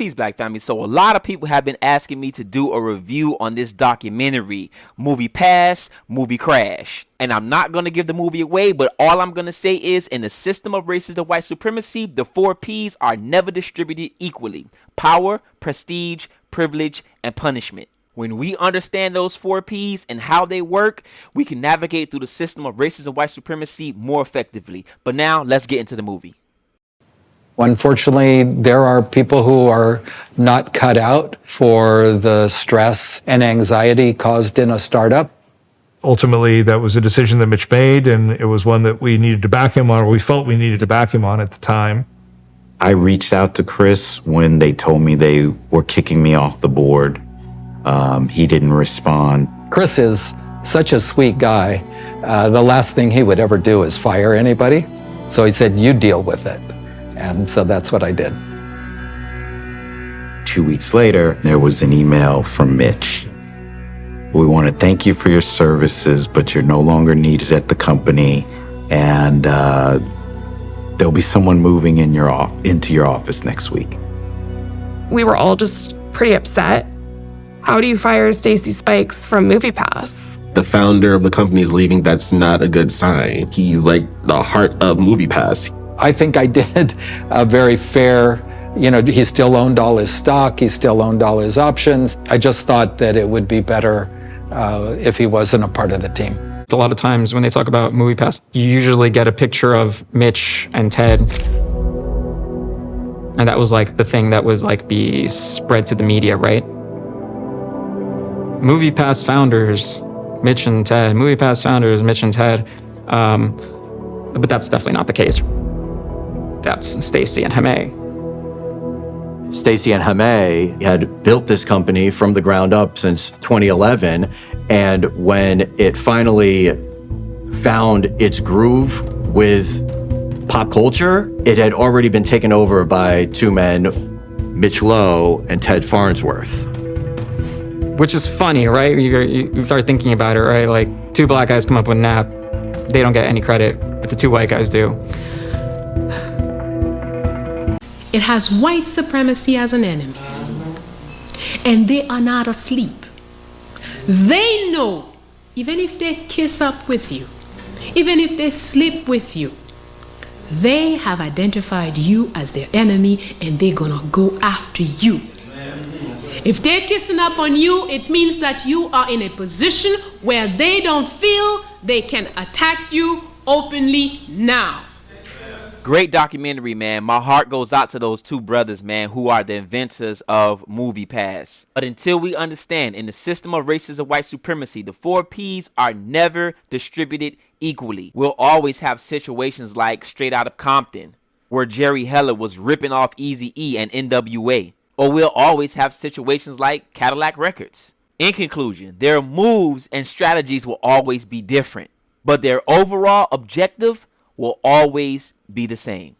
Peace, Black family. So a lot of people have been asking me to do a review on this documentary, Movie Pass, Movie Crash. And I'm not going to give the movie away, but all I'm going to say is, in the system of racist and white supremacy, the 4 Ps are never distributed equally: power, prestige, privilege, and punishment. When we understand those 4 Ps and how they work, we can navigate through the system of racist and white supremacy more effectively. But now, let's get into the movie. Unfortunately, there are people who are not cut out for the stress and anxiety caused in a startup. Ultimately, that was a decision that Mitch made, and it was one that we needed to back him on, or we felt we needed to back him on at the time. I reached out to Chris when they told me they were kicking me off the board. He didn't respond. Chris is such a sweet guy. The last thing he would ever do is fire anybody. So he said, "You deal with it." And so that's what I did. 2 weeks later, there was an email from Mitch. "We want to thank you for your services, but you're no longer needed at the company, and there'll be someone moving into your office next week." We were all just pretty upset. How do you fire Stacy Spikes from MoviePass? The founder of the company is leaving. That's not a good sign. He's like the heart of MoviePass. I think I did a very fair, he still owned all his stock, he still owned all his options. I just thought that it would be better if he wasn't a part of the team. A lot of times when they talk about MoviePass, you usually get a picture of Mitch and Ted. And that was like the thing that would like be spread to the media, right? MoviePass founders, Mitch and Ted. MoviePass founders, Mitch and Ted. But that's definitely not the case. That's Stacy and Hamé. Stacy and Hamé had built this company from the ground up since 2011, and when it finally found its groove with pop culture, it had already been taken over by 2 men, Mitch Lowe and Ted Farnsworth. Which is funny, right? You start thinking about it, right? Like 2 black guys come up with an app, they don't get any credit, but the 2 white guys do. It has white supremacy as an enemy. And they are not asleep. They know, even if they kiss up with you, even if they sleep with you, they have identified you as their enemy and they're gonna go after you. If they're kissing up on you, it means that you are in a position where they don't feel they can attack you openly now. Great documentary, man. My heart goes out to those 2 brothers, man, who are the inventors of MoviePass. But until we understand, in the system of racist and white supremacy, the 4 Ps are never distributed equally. We'll always have situations like Straight Outta Compton, where Jerry Heller was ripping off Eazy-E and NWA. Or we'll always have situations like Cadillac Records. In conclusion, their moves and strategies will always be different, but their overall objective will always be the same.